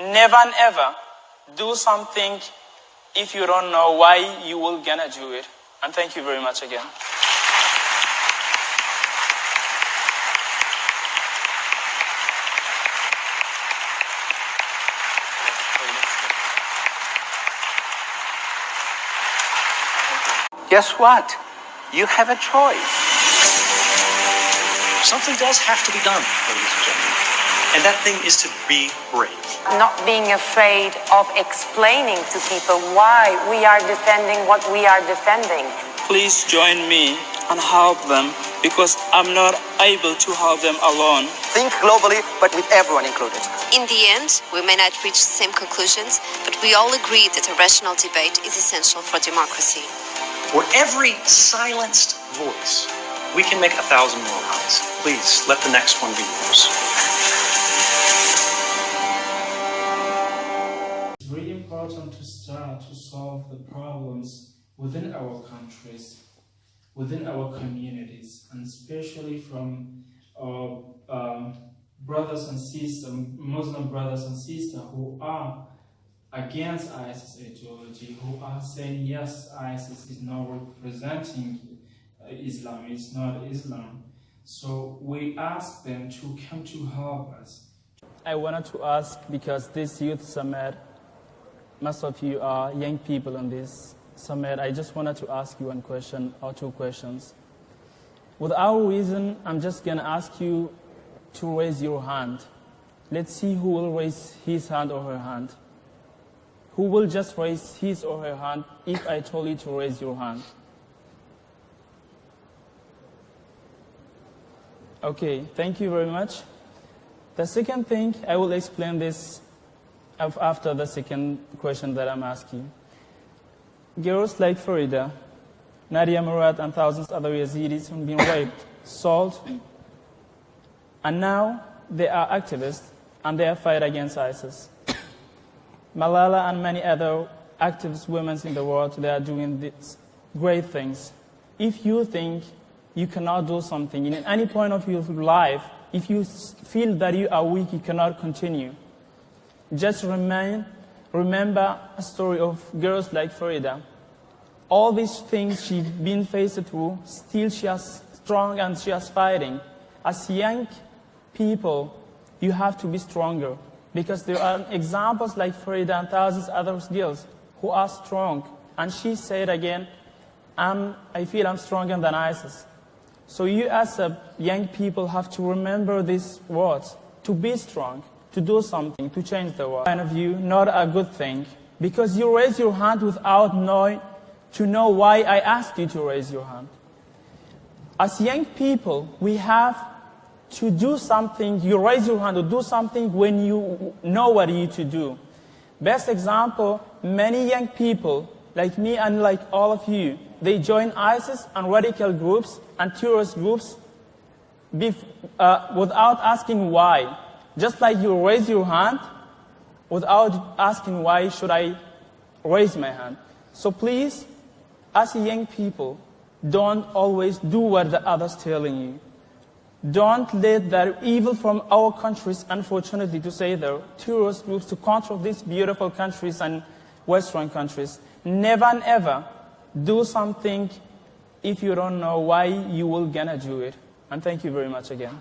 Never and ever do something if you don't know why you will gonna do it. And thank you very much again. Guess what? You have a choice. Something does have to be done, ladies and gentlemen. And that thing is to be brave. Not being afraid of explaining to people why we are defending what we are defending. Please join me and help them, because I'm not able to help them alone. Think globally, but with everyone included. In the end, we may not reach the same conclusions, but we all agree that a rational debate is essential for democracy. For every silenced voice, we can make 1,000 more rise. Please, let the next one be yours. It's really important to start to solve the problems within our countries, within our communities, and especially from our brothers and sisters, Muslim brothers and sisters who are against ISIS ideology, who are saying, yes, ISIS is not representing Islam, it's not Islam. So we ask them to come to help us. I wanted to ask, because this youth summit, most of you are young people in this summit, I just wanted to ask you one question or two questions. Without reason, I'm just going to ask you to raise your hand. Let's see who will raise his hand or her hand. Who will just raise his or her hand if I told you to raise your hand? Okay, thank you very much. The second thing, I will explain this after the second question that I'm asking. Girls like Farida, Nadia Murad, and thousands of other Yazidis have been raped, sold, and now they are activists and they are fighting against ISIS. Malala and many other activist women in the world, they are doing these great things. If you think you cannot do something in any point of your life, if you feel that you are weak, you cannot continue, just remember a story of girls like Farida. All these things she's been faced through, still she is strong and she is fighting. As young people, you have to be stronger, because there are examples like Farida and thousands of other girls who are strong. And she said again, I feel I'm stronger than ISIS. So you as young people have to remember these words, to be strong, to do something, to change the world. Kind of you, not a good thing, because you raise your hand without knowing why I asked you to raise your hand. As young people, we have to do something. You raise your hand to do something when you know what you to do. Best example, many young people, like me and like all of you, they join ISIS and radical groups and terrorist groups without asking why. Just like you raise your hand without asking why should I raise my hand. So please, as young people, don't always do what the others telling you. Don't let the evil from our countries, unfortunately to say there, terrorist groups to control these beautiful countries and Western countries. Never and ever do something if you don't know why you will gonna do it. And thank you very much again.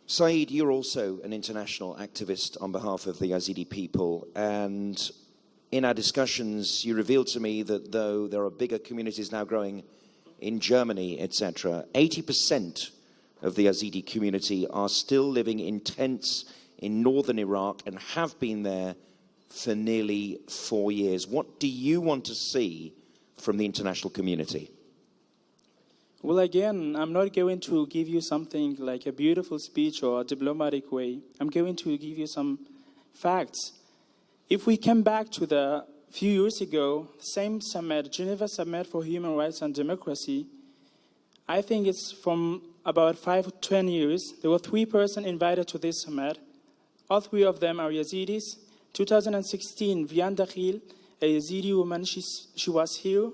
Saeed, you're also an international activist on behalf of the Yazidi people, and in our discussions you revealed to me that though there are bigger communities now growing in Germany, etc., 80% of the Yazidi community are still living in tents in northern Iraq and have been there for nearly 4 years. What do you want to see from the international community? Well, again, I'm not going to give you something like a beautiful speech or a diplomatic way. I'm going to give you some facts. If we come back to the few years ago, same summit, Geneva Summit for Human Rights and Democracy, I think it's from about 5 to 10 years, there were 3 persons invited to this summit. All 3 of them are Yazidis. 2016, Vian Dakhil, a Yazidi woman, she was here.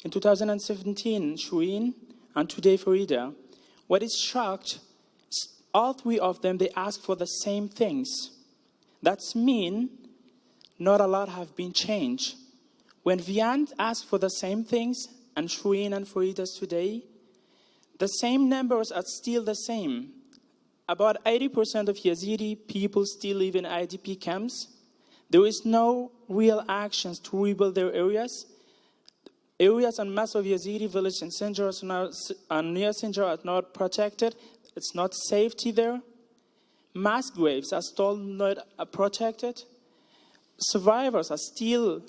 In 2017, Shireen, and today Farida. What is shocked, all 3 of them, they asked for the same things. That's mean not a lot have been changed. When Vian asked for the same things, and Shireen and Farida's today, the same numbers are still the same. About 80% of Yazidi people still live in IDP camps. There is no real actions to rebuild their areas. Areas and mass of Yazidi village in Sinjar and near Sinjar are not protected. It's not safety there. Mass graves are still not protected. Survivors are still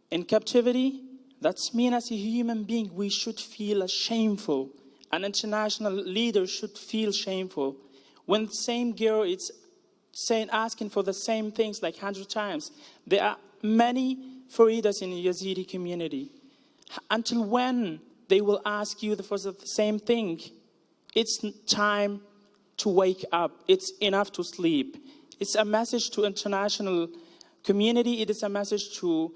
in captivity. That's mean as a human being, we should feel shameful. An international leader should feel shameful. When the same girl is asking for the same things like 100 times, there are many Faridas in the Yazidi community. Until when they will ask you for the same thing? It's time to wake up. It's enough to sleep. It's a message to international community. It is a message to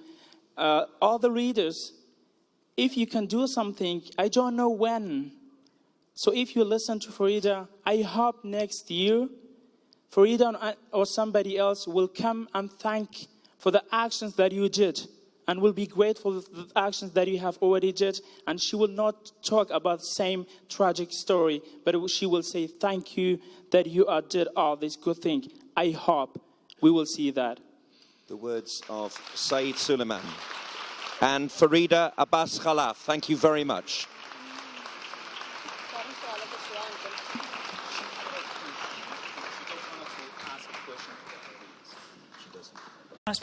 all the leaders. If you can do something, I don't know when. So if you listen to Farida, I hope next year, Farida or somebody else will come and thank for the actions that you did, and will be grateful for the actions that you have already did, and she will not talk about the same tragic story, but she will say, thank you that you did all this good thing. I hope we will see that. The words of Saeed Sulaiman and Farida Abbas Khalaf. Thank you very much.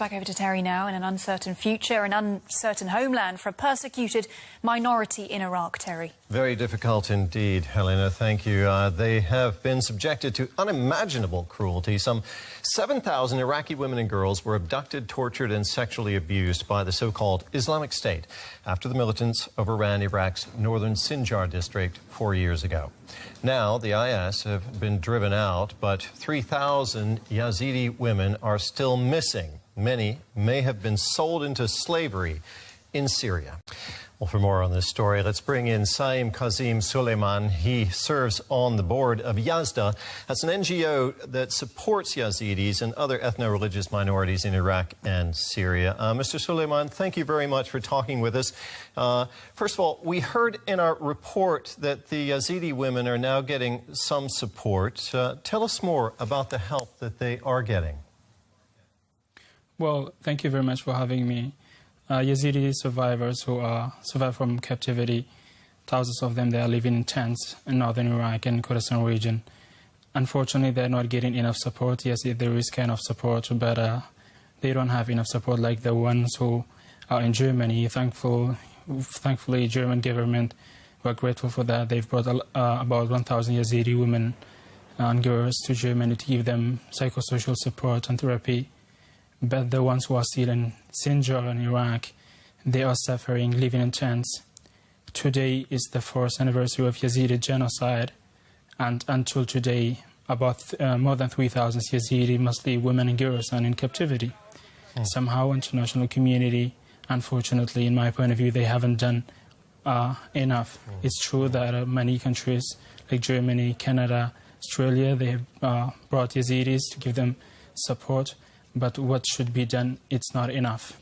Back over to Terry now. In an uncertain future, an uncertain homeland for a persecuted minority in Iraq. Terry. Very difficult indeed, Helena. Thank you. They have been subjected to unimaginable cruelty. Some 7,000 Iraqi women and girls were abducted, tortured and sexually abused by the so-called Islamic State after the militants overran Iraq's northern Sinjar district 4 years ago. Now, the IS have been driven out, but 3,000 Yazidi women are still missing. Many may have been sold into slavery in Syria. Well, for more on this story, let's bring in Saeed Qasim Sulaiman. He serves on the board of Yazda. That's an NGO that supports Yazidis and other ethno-religious minorities in Iraq and Syria. Mr. Sulaiman, thank you very much for talking with us. First of all, we heard in our report that the Yazidi women are now getting some support. Tell us more about the help that they are getting. Well, thank you very much for having me. Yazidi survivors who survived from captivity, thousands of them, they are living in tents in northern Iraq and Kurdistan region. Unfortunately, they're not getting enough support. Yes, there is kind of support, but they don't have enough support like the ones who are in Germany. Thankfully, German government, we're grateful for that. They've brought about 1,000 Yazidi women and girls to Germany to give them psychosocial support and therapy. But the ones who are still in Sinjar in Iraq, they are suffering, living in tents. Today is the 4th anniversary of Yazidi genocide, and until today, about more than 3,000 Yazidi, mostly women and girls, are in captivity. Somehow, international community, unfortunately, in my point of view, they haven't done enough. It's true that many countries like Germany, Canada, Australia, they have brought Yazidis to give them support. But what should be done, it's not enough.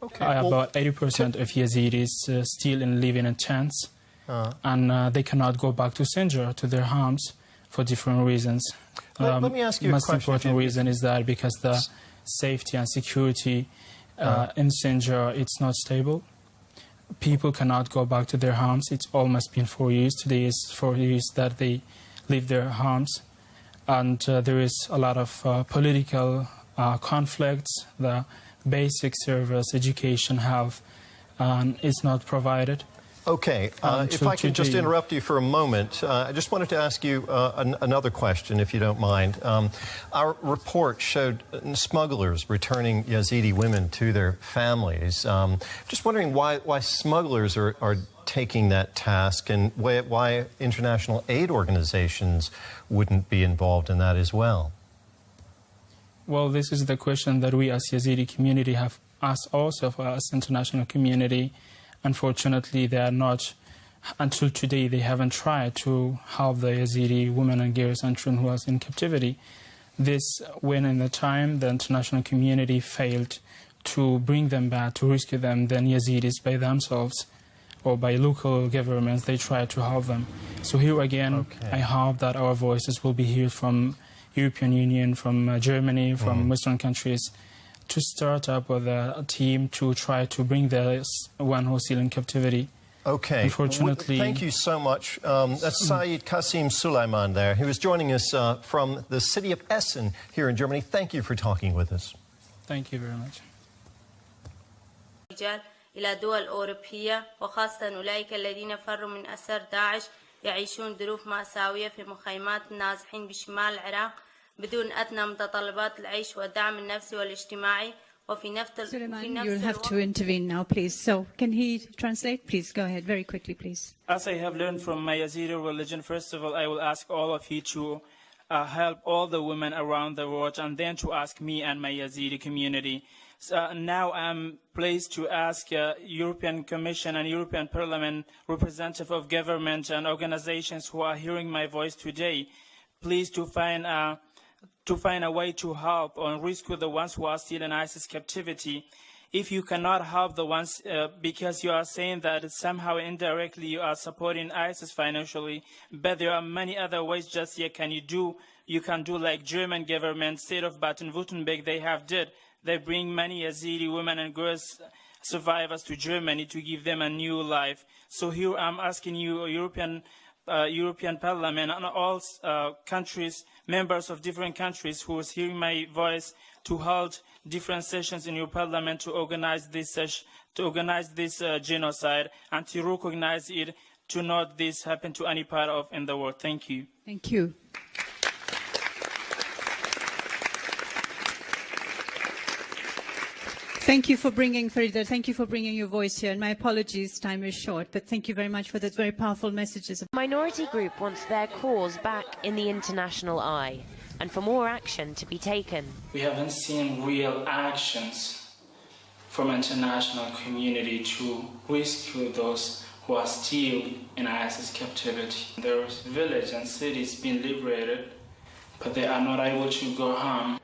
Okay, about 80% of Yazidis still living in tents, and they cannot go back to Sinjar, to their homes, for different reasons. Let me ask you a question. The most important reason is that because the safety and security in Sinjar, it's not stable. People cannot go back to their homes. It's almost been 4 years. Today is 4 years that they leave their homes. And there is a lot of political conflicts. The basic service, education, health, is not provided. Okay, if I could just interrupt you for a moment, I just wanted to ask you another question, if you don't mind. Our report showed smugglers returning Yazidi women to their families. Just wondering why smugglers are taking that task, and why international aid organizations wouldn't be involved in that as well? Well, this is the question that we as Yazidi community have asked also for us international community. Unfortunately, they are not, until today, they haven't tried to help the Yazidi women and girls and children who are in captivity. This, when in the time the international community failed to bring them back, to rescue them, then Yazidis by themselves or by local governments, they try to help them. So here again, I hope that our voices will be heard from European Union, from Germany, from Western countries, to start up with a team to try to bring the one who's still in captivity. Okay. Unfortunately, thank you so much. That's Saeed Qasim Sulaiman there, who is joining us from the city of Essen here in Germany. Thank you for talking with us. Thank you very much. إلى دول أوروبية وخاصة أولئك الذين فروا من أسر داعش يعيشون ظروف مأساوية في مخيمات النازحين بشمال العراق بدون أدنى متطلبات العيش والدعم النفسي والاجتماعي وفي نفس Sulaiman, you'll have to intervene now, please. So, can he translate? Please, go ahead, very quickly, please. As I have learned from my Yazidi religion, first of all, I will ask all of you to help all the women around the world, and then to ask me and my Yazidi community. So now I'm pleased to ask European Commission and European Parliament, representative of government and organizations who are hearing my voice today, please to find a way to help or rescue the ones who are still in ISIS captivity. If you cannot help the ones because you are saying that somehow indirectly you are supporting ISIS financially, but there are many other ways just here you can do like German government, state of Baden-Württemberg, they have did. They bring many Yazidi women and girls survivors to Germany to give them a new life. So here I'm asking you, European Parliament and all countries, members of different countries who is hearing my voice, to hold different sessions in your parliament to organize this genocide and to recognize it, to not this happen to any part of in the world. Thank you. Thank you. Thank you for bringing, Farida, thank you for bringing your voice here. And my apologies, time is short, but thank you very much for those very powerful messages. The minority group wants their cause back in the international eye and for more action to be taken. We haven't seen real actions from international community to rescue those who are still in ISIS captivity. There are villages and cities being liberated, but they are not able to go home.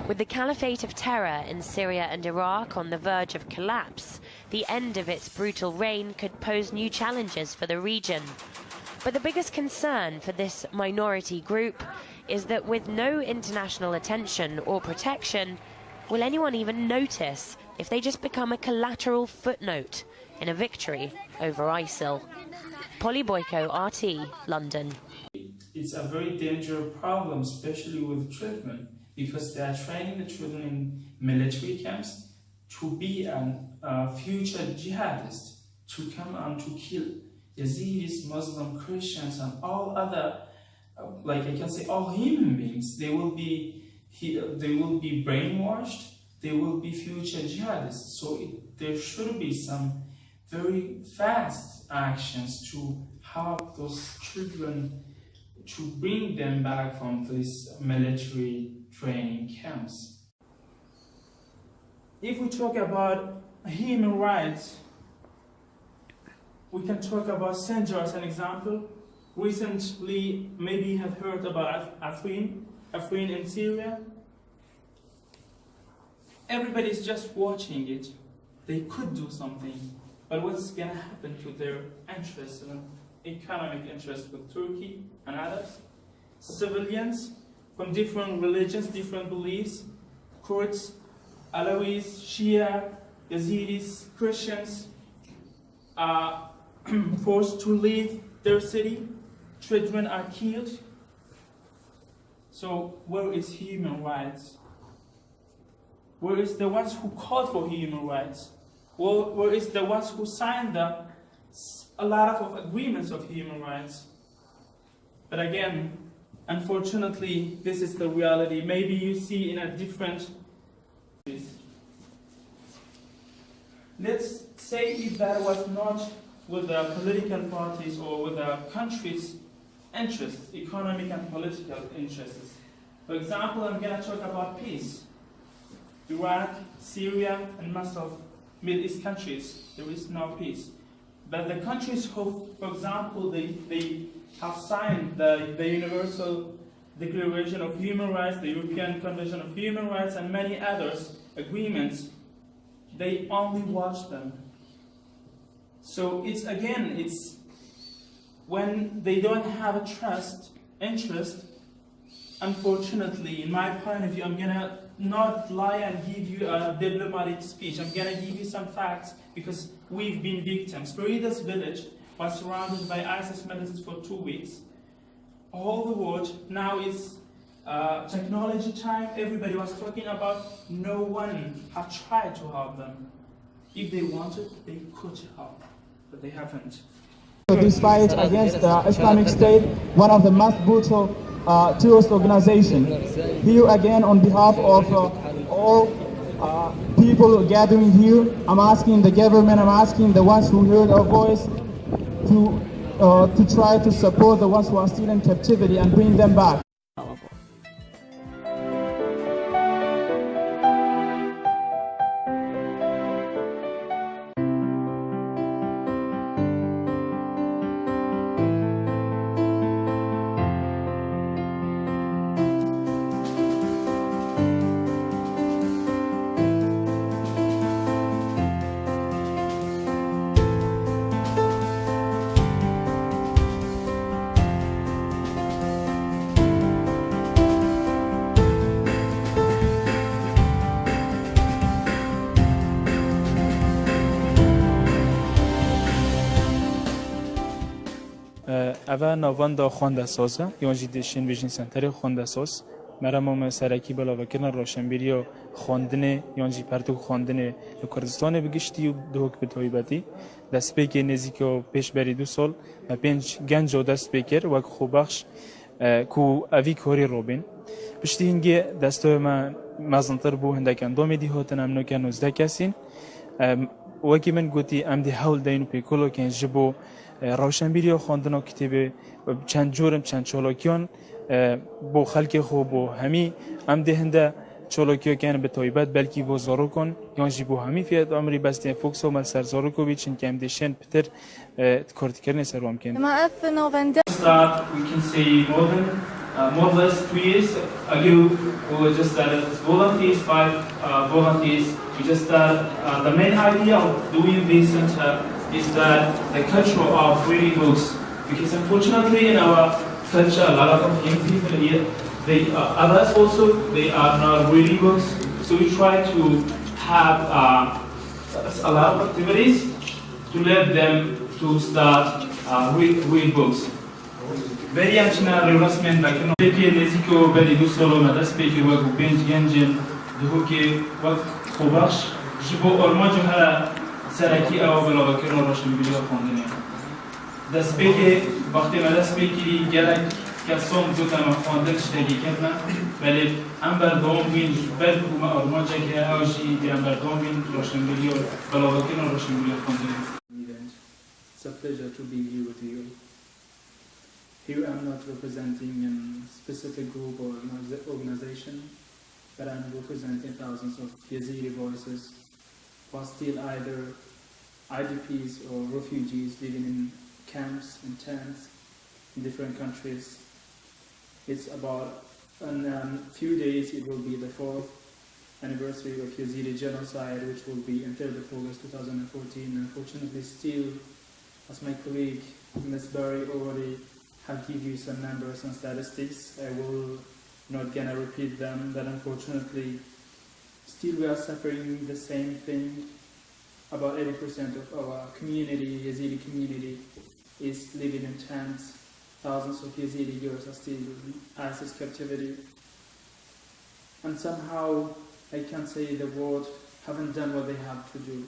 With the caliphate of terror in Syria and Iraq on the verge of collapse, the end of its brutal reign could pose new challenges for the region. But the biggest concern for this minority group is that with no international attention or protection, will anyone even notice if they just become a collateral footnote in a victory over ISIL? Polly Boyko, RT, London. It's a very dangerous problem, especially with children, because they are training the children in military camps to be a future jihadist, to come and to kill Yazidis, Muslim, Christians, and all other, like I can say, all human beings. They will be brainwashed. They will be future jihadists. So there should be some very fast actions to help those children, to bring them back from these military training camps. If we talk about human rights, we can talk about Sinjar as an example. Recently, maybe you have heard about Afrin in Syria. Everybody is just watching it. They could do something, but what's going to happen to their interests and economic interests with Turkey and others? Civilians from different religions, different beliefs, Kurds, Alawis, Shia, Yazidis, Christians, are forced to leave their city. Children are killed. So where is human rights? Where is the ones who called for human rights? Well, where is the ones who signed a lot of agreements of human rights? But again, unfortunately, this is the reality. Maybe you see in a different... Let's say if that was not with the political parties or with the country's interests, economic and political interests. For example, I'm going to talk about peace. Iraq, Syria, and most of Middle East countries, there is no peace. But the countries who, for example, they have signed the Universal Declaration of Human Rights, the European Convention of Human Rights, and many others agreements, they only watch them. So it's when they don't have a interest, unfortunately, in my point of view, I'm gonna not lie and give you a diplomatic speech. I'm gonna give you some facts because we've been victims. Farida's village was surrounded by ISIS militants for 2 weeks. All the world, now is technology time, everybody was talking about, no one have tried to help them. If they wanted, they could help, but they haven't. This fight against Islamic State, one of the most brutal terrorist organizations. Here again, on behalf of all people gathering here, I'm asking the government, I'm asking the ones who heard our voice to try to support the ones who are still in captivity and bring them back. اول نواندا خوانده سازه یا جیدشین ویژن سنتر خوانده ساز مرموم سرکی بالا وکرن روشنبیری و خواندن یا جی پرتو خواندن کردستان بگشتی و دوک به طایبتی دست پیک نزدیک و پیش بری 2 سال و 5 گنج و دست پیکر و خوبخش کو اوی کوری روبین پشتی هنگی دستای من مزنتر بو هندکن دومی دی هاتن امنو که 19 کسین وکی من گوتی ام دی حول دینو پیکولو که جبو روشنبیری و خواندن و کتابه چند جورم چند چالاکیان با خلق خوب و همی ام دهنده چالاکیا کنه به طایبت بلکی با زارو کن یا جی با همی فیاد عمری بسته فوکس و مل سر زارو کو بیچن که ام دهشن پتر کارت کرنه سر وام کنه. We can say more or less 2 years ago, we just started as volunteers, 5 volunteers. We just started. The main idea of doing this center is that the culture of reading books, because unfortunately in our culture, a lot of young people here, others also, they are not reading books. So we try to have a lot of activities to let them to start read books. Very amchina revrasmen bakin ke neziko beri 2 salo madas peki wa benj genjen deho ke wa khobash jibo orma johara saraki aw bala bakin roshan biliyo khondene das peki waqti madas peki galak kasom zotam khondek shtagi ketna wali ambar domin bel kuma orma jake awshi ambar domin roshan biliyo bala bakin roshan biliyo khondene. It's a pleasure to be here with you. Here I'm not representing a specific group or organization, but I'm representing thousands of Yazidi voices who are still either IDPs or refugees living in camps and tents in different countries. It's about, in a few days, it will be the 4th anniversary of Yazidi genocide, which will be on 3rd of August 2014. Unfortunately, still, as my colleague Ms. Barry already I'll give you some numbers and statistics. I will not gonna repeat them, but unfortunately, still we are suffering the same thing. About 80% of our community, Yazidi community, is living in tents. Thousands of Yazidi girls are still in ISIS captivity. And somehow, I can say the world haven't done what they have to do.